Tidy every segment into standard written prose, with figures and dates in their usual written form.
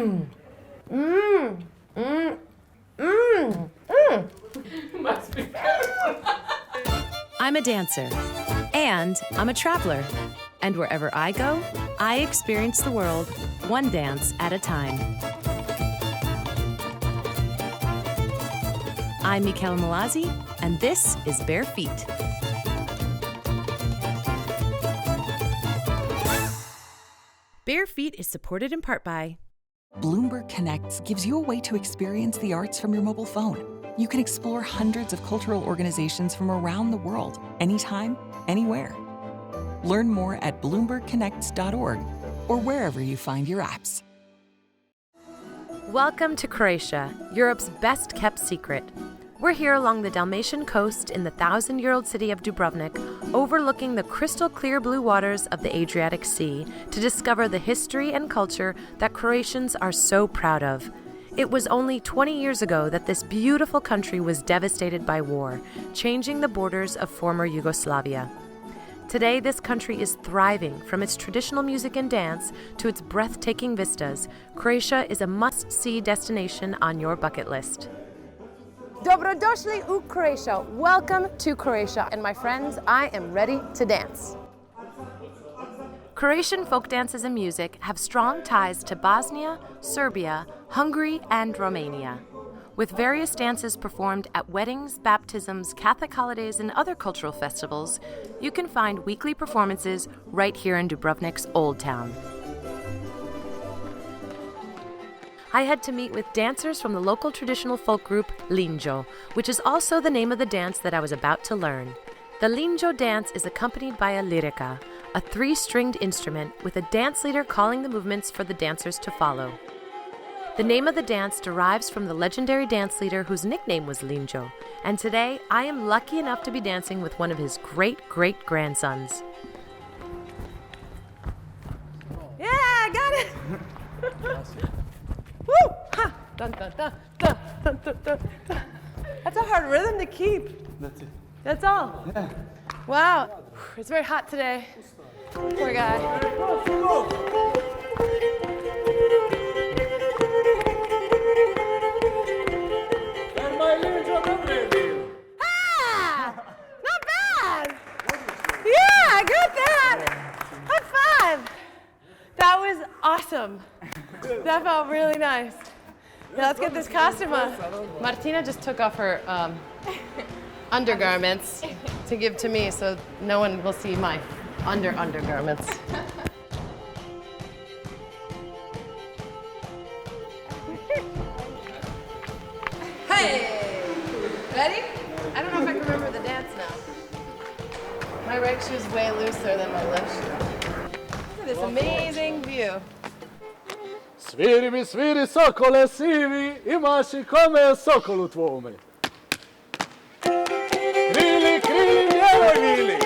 Must be good. I'm a dancer, and I'm a traveler. And wherever I go, I experience the world one dance at a time. I'm Mickela Mallozzi, and this is Bare Feet. Bare Feet is supported in part by Bloomberg Connects gives you a way to experience the arts from your mobile phone. You can explore hundreds of cultural organizations from around the world, anytime, anywhere. Learn more at bloombergconnects.org or wherever you find your apps. Welcome to Croatia, Europe's best-kept secret. We're here along the Dalmatian coast in the 1,000-year-old city of Dubrovnik, overlooking the crystal-clear blue waters of the Adriatic Sea to discover the history and culture that Croatians are so proud of. It was only 20 years ago that this beautiful country was devastated by war, changing the borders of former Yugoslavia. Today, this country is thriving. From its traditional music and dance to its breathtaking vistas, Croatia is a must-see destination on your bucket list. Dobrodošli u Croatia. Welcome to Croatia. And my friends, I am ready to dance. Croatian folk dances and music have strong ties to Bosnia, Serbia, Hungary, and Romania. With various dances performed at weddings, baptisms, Catholic holidays, and other cultural festivals, you can find weekly performances right here in Dubrovnik's Old Town. I had to meet with dancers from the local traditional folk group lingo, which is also the name of the dance that I was about to learn. The lingo dance is accompanied by a lirica, a 3-stringed instrument with a dance leader calling the movements for the dancers to follow. The name of the dance derives from the legendary dance leader whose nickname was Lingo, and today I am lucky enough to be dancing with one of his great-great-grandsons. Yeah, I got it! Woo! Ha! Dun, dun, dun, dun, dun, dun, dun, dun. That's a hard rhythm to keep. That's it. That's all? Yeah. Wow. It's very hot today. Poor guy. Ah! Not bad! Yeah, I got that! High five! That was awesome. That felt really nice. Yeah, let's get this costume on. Martina just took off her undergarments to give to me, so no one will see my undergarments. Hey! Ready? I don't know if I can remember the dance now. My right shoe's way looser than my left shoe. Look at this amazing view. Sviri mi sviri sokole sivi, imaš I kome sokolu tvome. Krili, krili, mjeroj vili.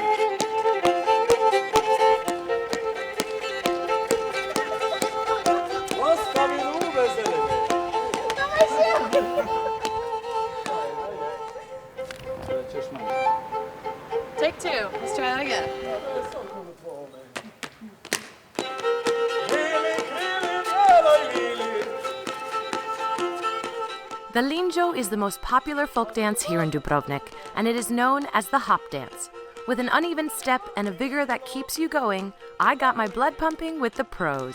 Ostavi lube zelene. Take 2. Let's try that again. The lingo is the most popular folk dance here in Dubrovnik, and it is known as the hop dance. With an uneven step and a vigor that keeps you going, I got my blood pumping with the pros.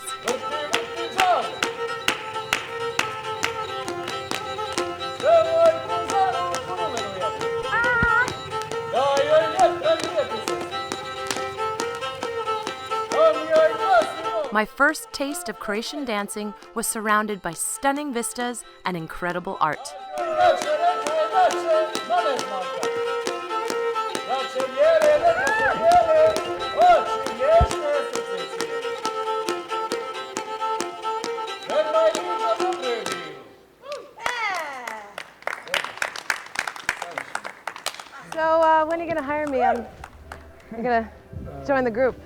My first taste of Croatian dancing was surrounded by stunning vistas and incredible art. So when are you going to hire me? I'm going to join the group.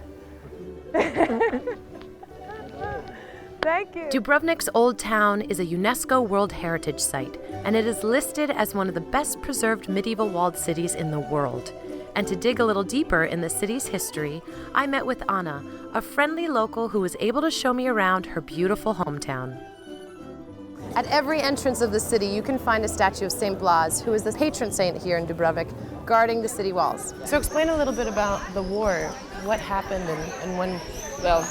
Thank you. Dubrovnik's Old Town is a UNESCO World Heritage Site, and it is listed as one of the best preserved medieval walled cities in the world. And to dig a little deeper in the city's history, I met with Anna, a friendly local who was able to show me around her beautiful hometown. At every entrance of the city, you can find a statue of St. Blas, who is the patron saint here in Dubrovnik, guarding the city walls. So explain a little bit about the war. What happened and when? Well,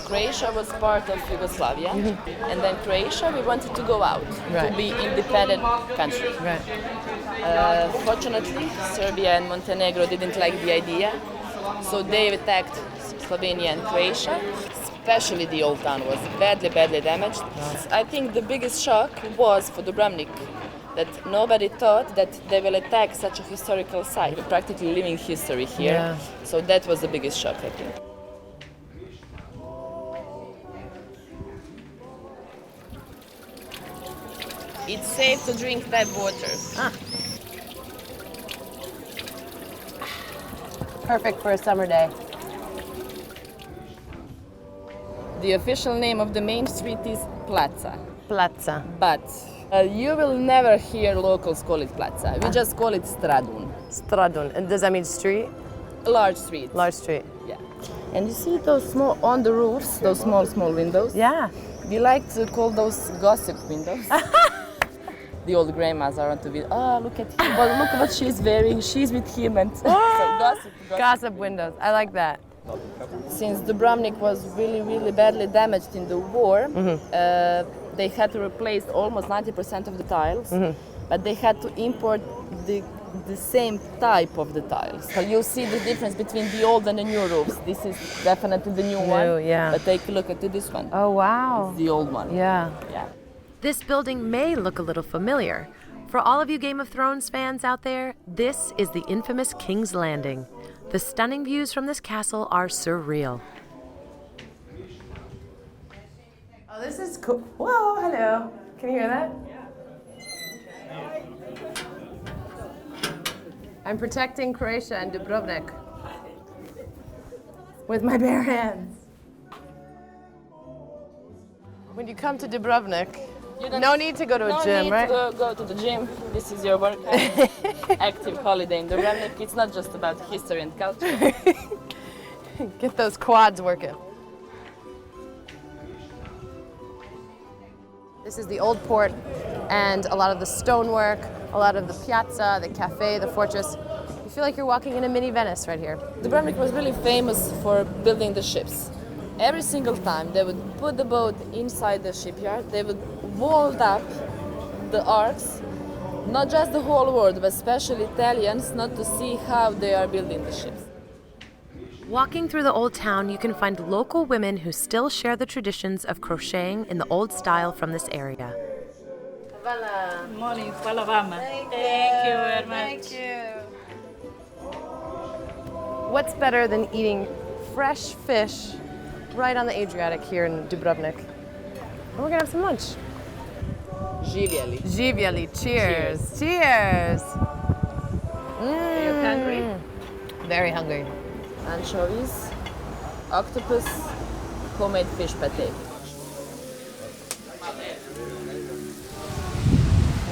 Croatia was part of Yugoslavia, and then Croatia, we wanted to go out, to be independent country. Right. Fortunately, Serbia and Montenegro didn't like the idea, so they attacked Slovenia and Croatia. Especially the old town was badly, badly damaged. I think the biggest shock was for Dubrovnik, that nobody thought that they will attack such a historical site. We're practically living history here, Yeah. so that was the biggest shock, I think. It's safe to drink tap water. Perfect for a summer day. The official name of the main street is Plaza, Plaza. but you will never hear locals call it Plaza. We just call it Stradun, Stradun. And does that mean street? a large street. Large street. Yeah. And you see those small, on the roofs, those small windows? Yeah. We like to call those gossip windows. The old grandmas are on to be, oh, look at him, well, look what she's wearing, she's with him, and so gossip. Gossip windows. I like that. Since Dubrovnik was really, really badly damaged in the war, they had to replace almost 90% of the tiles, but they had to import the same type of the tiles. So you see the difference between the old and the new roofs. This is definitely the new one, yeah. but take a look at this one. Oh, wow. It's the old one. Yeah. Yeah. This building may look a little familiar. For all of you Game of Thrones fans out there, this is the infamous King's Landing. The stunning views from this castle are surreal. Oh, this is cool. Whoa, hello. Can you hear that? I'm protecting Croatia and Dubrovnik with my bare hands. When you come to Dubrovnik, no need to go to a gym, right? No need to go to the gym. This is your work. Active holiday in Dubrovnik. It's not just about history and culture. Get those quads working. This is the old port and a lot of the stonework, a lot of the piazza, the cafe, the fortress. You feel like you're walking in a mini Venice right here. Dubrovnik was really famous for building the ships. Every single time they would put the boat inside the shipyard, they would wall up the arcs, not just the whole world, but especially Italians, not to see how they are building the ships. Walking through the old town, you can find local women who still share the traditions of crocheting in the old style from this area. Morning, hvala vama. Thank you very much. Thank you. What's better than eating fresh fish right on the Adriatic here in Dubrovnik? And we're gonna have some lunch. Živjeli. Živjeli, cheers. Cheers. Are you hungry? Very hungry. Anchovies, octopus, homemade fish pate.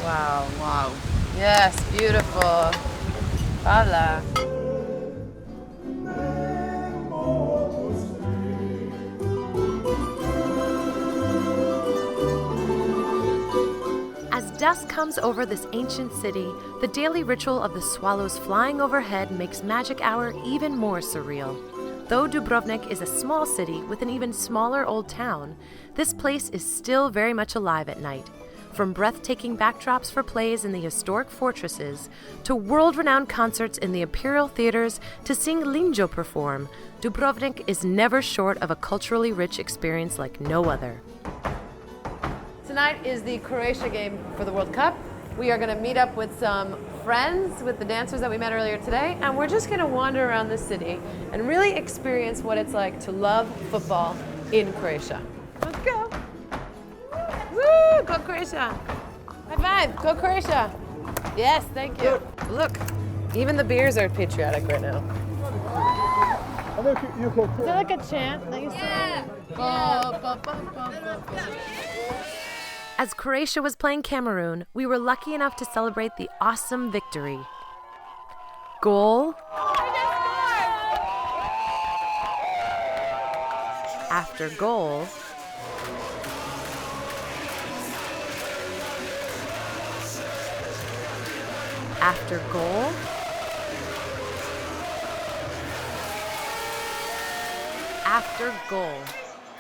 Wow. Wow. Yes, beautiful. Hola. As dusk comes over this ancient city, the daily ritual of the swallows flying overhead makes magic hour even more surreal. Though Dubrovnik is a small city with an even smaller old town, this place is still very much alive at night. From breathtaking backdrops for plays in the historic fortresses, to world-renowned concerts in the imperial theaters, to seeing lingo perform, Dubrovnik is never short of a culturally rich experience like no other. Tonight is the Croatia game for the World Cup. We are going to meet up with some friends, with the dancers that we met earlier today, and we're just going to wander around the city and really experience what it's like to love football in Croatia. Let's go! Woo! Go Croatia! High five! Go Croatia! Yes, thank you. Look, even the beers are patriotic right now. Is there like a chant that you sing? Yeah. As Croatia was playing Cameroon, we were lucky enough to celebrate the awesome victory. Goal after goal After goal, after goal.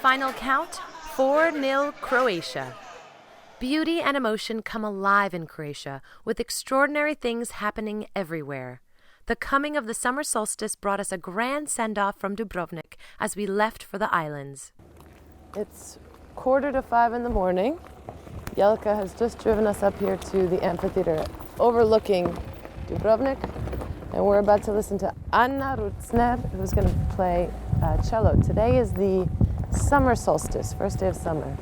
Final count, 4-0 Croatia. Beauty and emotion come alive in Croatia, with extraordinary things happening everywhere. The coming of the summer solstice brought us a grand send-off from Dubrovnik as we left for the islands. It's 4:45 in the morning. Jelka has just driven us up here to the amphitheater overlooking Dubrovnik, and we're about to listen to Anna Rutzner, who's going to play cello. Today is the summer solstice, first day of summer.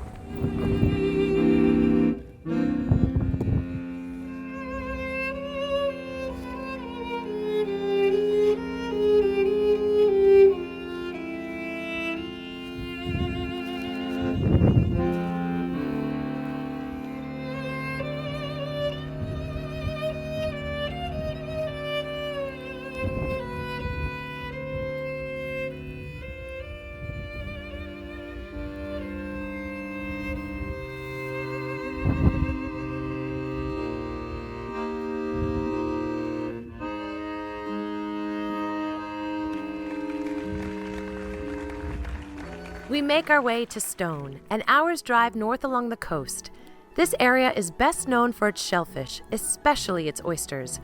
We make our way to Ston, an hour's drive north along the coast. This area is best known for its shellfish, especially its oysters.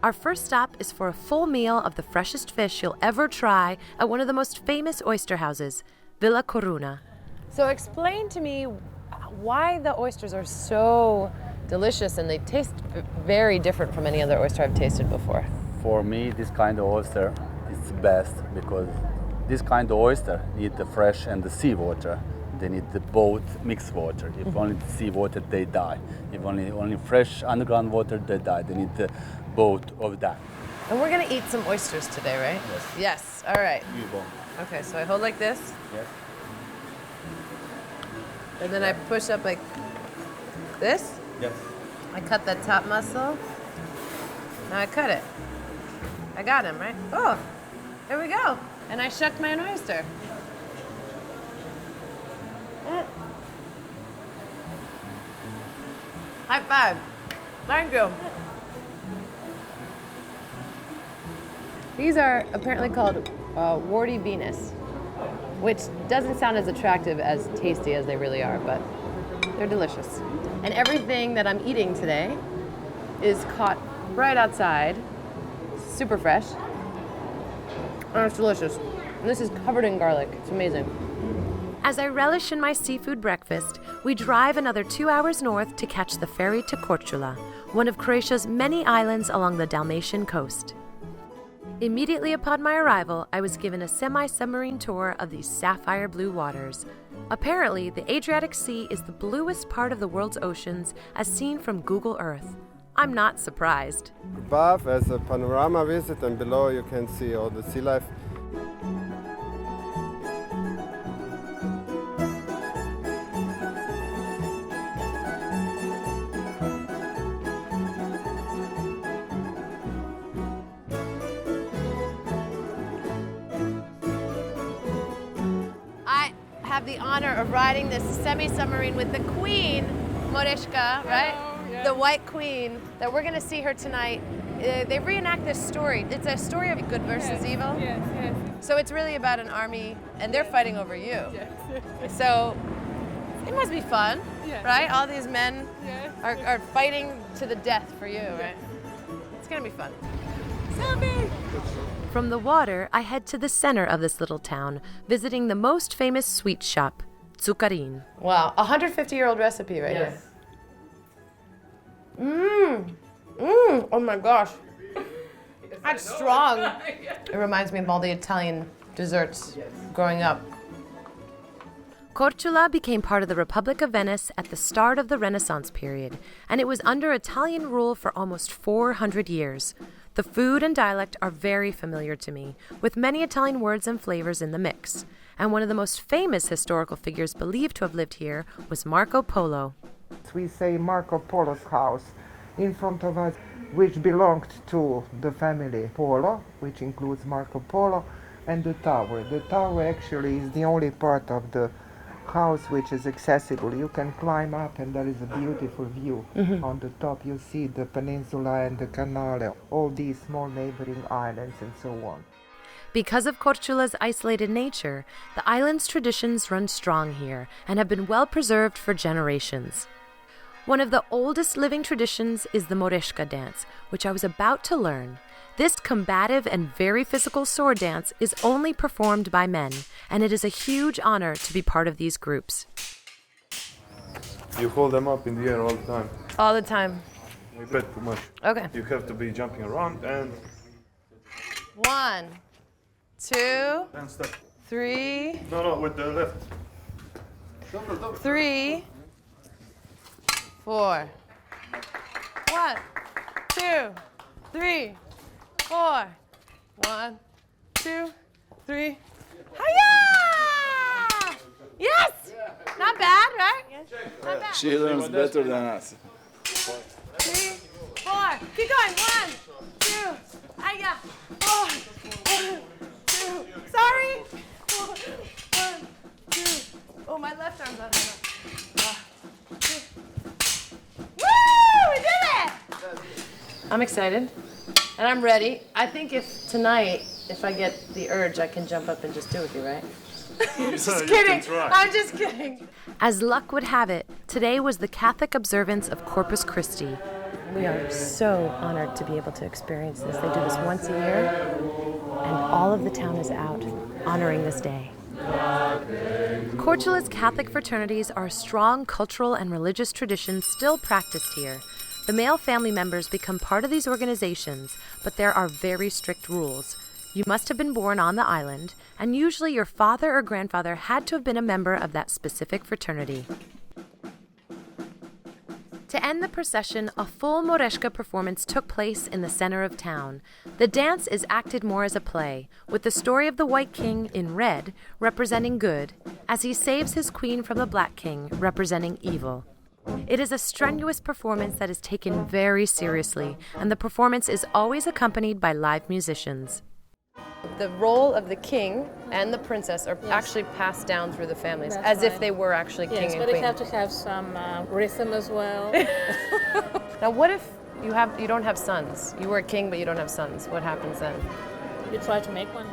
Our first stop is for a full meal of the freshest fish you'll ever try at one of the most famous oyster houses, Villa Coruna. So explain to me why the oysters are so delicious and they taste very different from any other oyster I've tasted before. For me, this kind of oyster is the best because this kind of oyster need the fresh and the seawater. They need the both mixed water. If only the seawater, they die. If only fresh underground water, they die. They need the both of that. And we're gonna eat some oysters today, right? Yes. Yes, all right. You go. Okay, so I hold like this, Yes. and then I push up like this. Yes. I cut that top muscle. Now I cut it. I got him, right? Oh, there we go. And I shucked my oyster. High five. Thank you. These are apparently called warty Venus, which doesn't sound as attractive as tasty as they really are, but they're delicious. And everything that I'm eating today is caught right outside, super fresh. And it's delicious. And this is covered in garlic. It's amazing. As I relish in my seafood breakfast, we drive another 2 hours north to catch the ferry to Korcula, one of Croatia's many islands along the Dalmatian coast. Immediately upon my arrival, I was given a semi-submarine tour of these sapphire blue waters. Apparently, the Adriatic Sea is the bluest part of the world's oceans as seen from Google Earth. I'm not surprised. Above, as a panorama visit, and below you can see all the sea life. I have the honor of riding this semi-submarine with the Queen, Moreska, right? The White Queen, that we're going to see her tonight. They reenact this story. It's a story of good versus evil. Yes, yes. So it's really about an army, and they're fighting over you. Yes. So it must be fun, Yes. right? All these men Yes. are fighting to the death for you, right? It's going to be fun. Selfie! From the water, I head to the center of this little town, visiting the most famous sweet shop, Zuccarin. Wow, 150-year-old recipe right here. Oh my gosh. That's strong. It reminds me of all the Italian desserts growing up. Korcula became part of the Republic of Venice at the start of the Renaissance period, and it was under Italian rule for almost 400 years. The food and dialect are very familiar to me, with many Italian words and flavors in the mix. And one of the most famous historical figures believed to have lived here was Marco Polo. We say Marco Polo's house in front of us, which belonged to the family Polo, which includes Marco Polo, and the tower. The tower actually is the only part of the house which is accessible. You can climb up and there is a beautiful view. On the top you see the peninsula and the canal, all these small neighboring islands and so on. Because of Korcula's isolated nature, the island's traditions run strong here and have been well preserved for generations. One of the oldest living traditions is the Moreska dance, which I was about to learn. This combative and very physical sword dance is only performed by men, and it is a huge honor to be part of these groups. You hold them up in the air all the time. All the time. We bet too much. Okay. You have to be jumping around and 1, 2, step. 3. No, with the left. 3, 4. 1, 2, 3, 4. 1, 2, 3. Hiya! Yes! Not bad, right? Not bad. She learns better than us. 3, 4. Keep going. 1, 2. Hiya! 4. 1, 2. Sorry. 1, 2. Oh, my left arm's out. 2. Woo! We did it! I'm excited. And I'm ready. I think if tonight, if I get the urge, I can jump up and just do it with you, right? Just kidding. I'm just kidding. As luck would have it, today was the Catholic observance of Corpus Christi. We are so honored to be able to experience this. They do this once a year, and all of the town is out honoring this day. Korcula's Catholic fraternities are a strong cultural and religious tradition still practiced here. The male family members become part of these organizations, but there are very strict rules. You must have been born on the island, and usually your father or grandfather had to have been a member of that specific fraternity. To end the procession, a full Moreska performance took place in the center of town. The dance is acted more as a play, with the story of the White King in red representing good, as he saves his queen from the Black King representing evil. It is a strenuous performance that is taken very seriously, and the performance is always accompanied by live musicians. The role of the king and the princess are actually passed down through the families, That's as right. if they were actually king Yes, and but queen. they have to have some rhythm as well. Now, what if you don't have sons? You were a king, but you don't have sons. What happens then? You try to make one.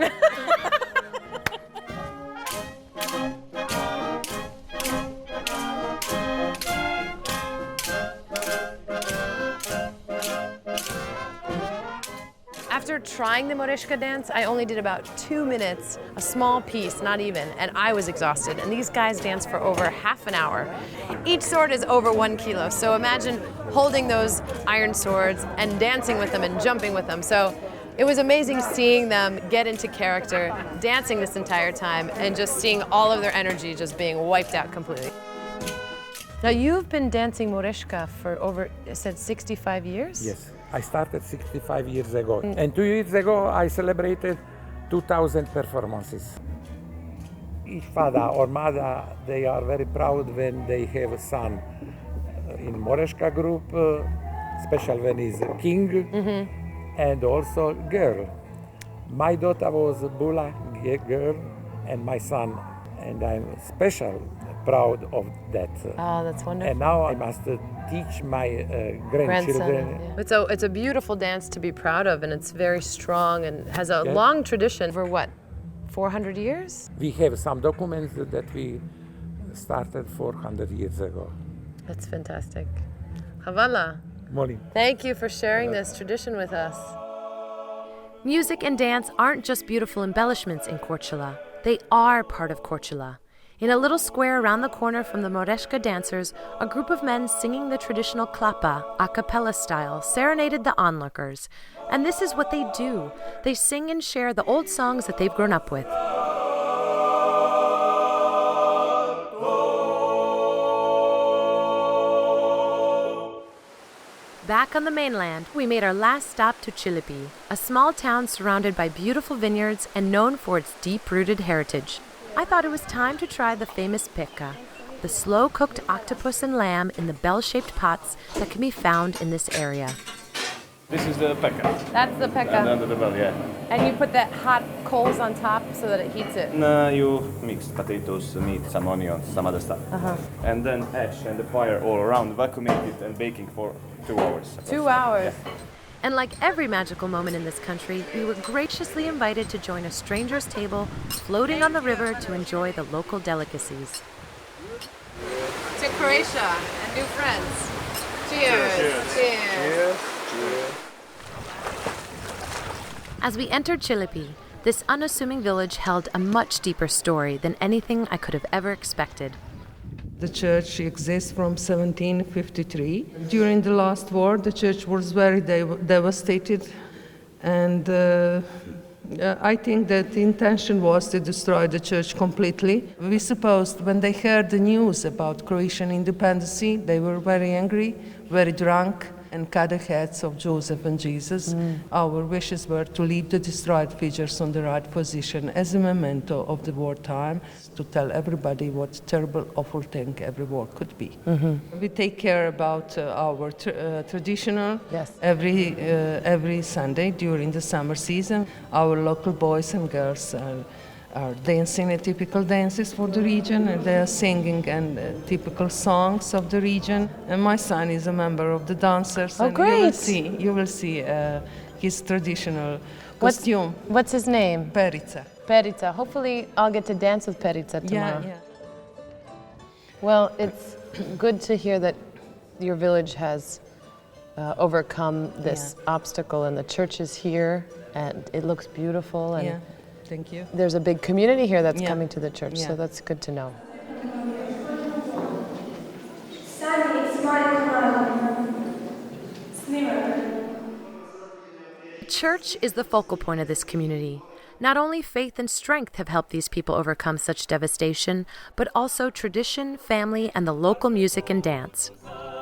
After trying the Moreska dance, I only did about 2 minutes, a small piece, not even, and I was exhausted. And these guys dance for over half an hour. Each sword is over 1 kilo, so imagine holding those iron swords and dancing with them and jumping with them. So it was amazing seeing them get into character, dancing this entire time, and just seeing all of their energy just being wiped out completely. Now, you've been dancing Moreska for over, it said 65 years? Yes, I started 65 years ago. And 2 years ago, I celebrated 2,000 performances. Each father or mother, they are very proud when they have a son. In Moreska group, especially when he's a king, and also girl. My daughter was a Bula girl, and my son, and I'm special proud of that. Oh, that's wonderful. And now I must teach my grandchildren. Yeah. It's a beautiful dance to be proud of, and it's very strong and has a long tradition for what, 400 years? We have some documents that we started 400 years ago. That's fantastic. Havala. Molim. Thank you for sharing this tradition with us. Music and dance aren't just beautiful embellishments in Korcula. They are part of Korcula. In a little square around the corner from the Moreska dancers, a group of men singing the traditional klapa, a cappella style, serenaded the onlookers. And this is what they do. They sing and share the old songs that they've grown up with. Back on the mainland, we made our last stop to Cilipi, a small town surrounded by beautiful vineyards and known for its deep-rooted heritage. I thought it was time to try the famous pecca, the slow-cooked octopus and lamb in the bell-shaped pots that can be found in this area. This is the peka. That's the peka. And under the belly, yeah. And you put that hot coals on top so that it heats it. No, you mix potatoes, meat, some onions, some other stuff. And then ash and the fire all around, vacuuming it and baking for 2 hours. 2 hours. Yeah. And like every magical moment in this country, we were graciously invited to join a stranger's table floating on the river to enjoy the local delicacies. To Croatia and new friends. Cheers. Cheers. Cheers. Cheers. As we entered Cilipi, this unassuming village held a much deeper story than anything I could have ever expected. The church exists from 1753. During the last war, the church was very devastated, and I think that the intention was to destroy the church completely. We supposed when they heard the news about Croatian independence, they were very angry, very drunk, and cut the heads of Joseph and Jesus. Our wishes were to leave the destroyed figures on the right position as a memento of the wartime, to tell everybody what terrible, awful thing every war could be. We take care about our traditional every Sunday during the summer season. Our local boys and girls are dancing typical dances for the region, and they are singing and typical songs of the region. And my son is a member of the dancers. Oh, and great! You will see his traditional costume. What's his name? Perica. Perica. Hopefully, I'll get to dance with Perica tomorrow. Yeah. Well, it's good to hear that your village has overcome this obstacle, and the church is here, and it looks beautiful. And thank you. There's a big community here that's coming to the church, so that's good to know. Church is the focal point of this community. Not only faith and strength have helped these people overcome such devastation, but also tradition, family, and the local music and dance.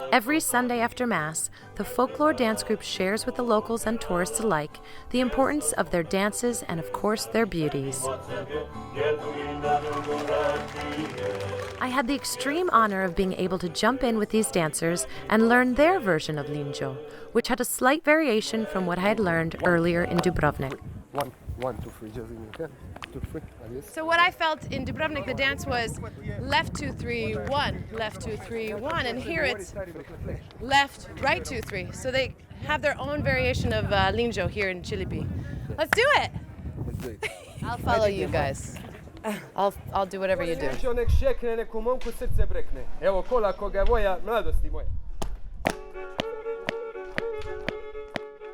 Every Sunday after Mass, the folklore dance group shares with the locals and tourists alike the importance of their dances and, of course, their beauties. I had the extreme honor of being able to jump in with these dancers and learn their version of lingo, which had a slight variation from what I had learned earlier in Dubrovnik. 1, 2, 3, just in okay? 2, 3, So what I felt in Dubrovnik, the dance was left 2, 3, 1, left 2, 3, 1, and here it's left, right 2, 3. So they have their own variation of lingo here in Cilipi. Let's do it. I'll follow you guys. I'll do whatever you do.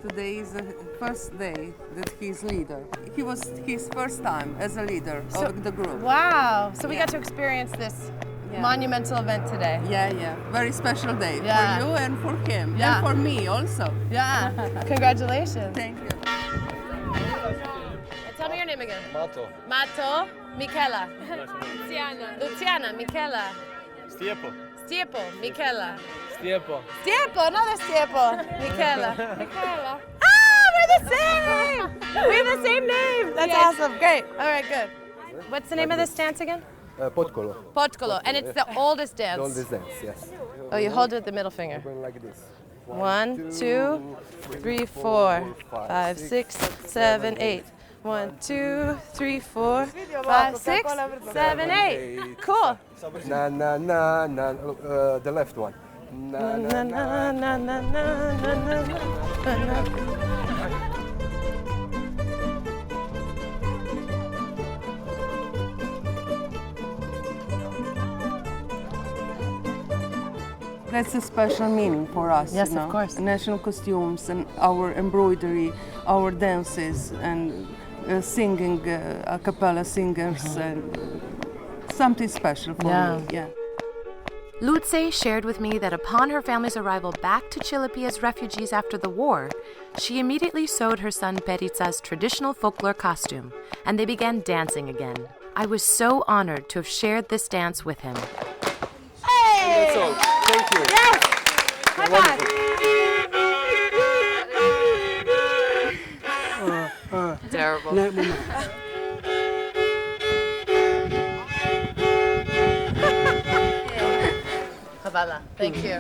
Today is the first day that he's leader. He was his first time as a leader of the group. Wow! So we got to experience this monumental event today. Yeah. Very special day for you and for him. Yeah. And for me also. Yeah. Congratulations. Thank you. Tell me your name again. Mato. Mato. Mickela. Luciana. Mickela. Stiepo. Mickela. Stiepo, another Stiepo. Mickela. Ah, we're the same! We have the same name. That's awesome. Great. All right, good. What's the name of this dance again? Potkolo. Potkolo. And it's the oldest dance. The oldest dance, yes. Oh, you hold it with the middle finger. Going like this. 1, 2, 3, 4, 5, 6, 7, 8. 1, 2, 3, 4, 5, 6, 7, 8. Cool. Na na na na. The left one. Na na na na na na na. That's a special meaning for us. Yes, you know? of course. National costumes and our embroidery, our dances, and singing, a cappella singers, and something special for me. Yeah. Luce shared with me that upon her family's arrival back to Cilipi as refugees after the war, she immediately sewed her son Perica's traditional folklore costume, and they began dancing again. I was so honored to have shared this dance with him. Hey! That's all. Thank you. Yes! High five! Terrible. Havala. Thank you.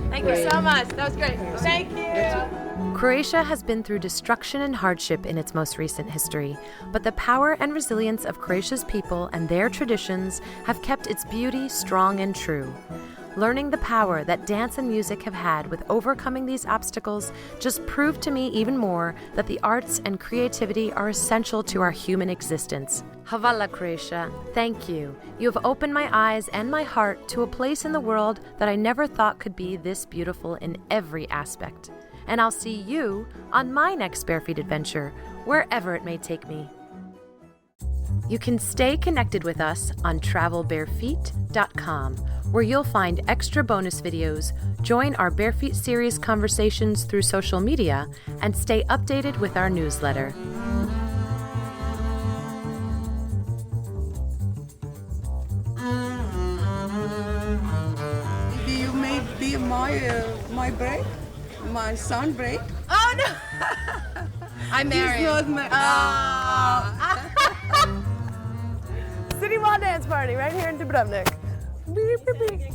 Thank you so much. That was great. Thank you. Croatia has been through destruction and hardship in its most recent history, but the power and resilience of Croatia's people and their traditions have kept its beauty strong and true. Learning the power that dance and music have had with overcoming these obstacles just proved to me even more that the arts and creativity are essential to our human existence. Hvala, Croatia. Thank you. You have opened my eyes and my heart to a place in the world that I never thought could be this beautiful in every aspect. And I'll see you on my next Barefeet adventure, wherever it may take me. You can stay connected with us on travelbarefeet.com, where you'll find extra bonus videos, join our Barefeet series conversations through social media, and stay updated with our newsletter. Do you make be my break? My son break? Oh no! I'm married. He's not married. City Wall Dance Party right here in Dubrovnik. Beep, beep, beep.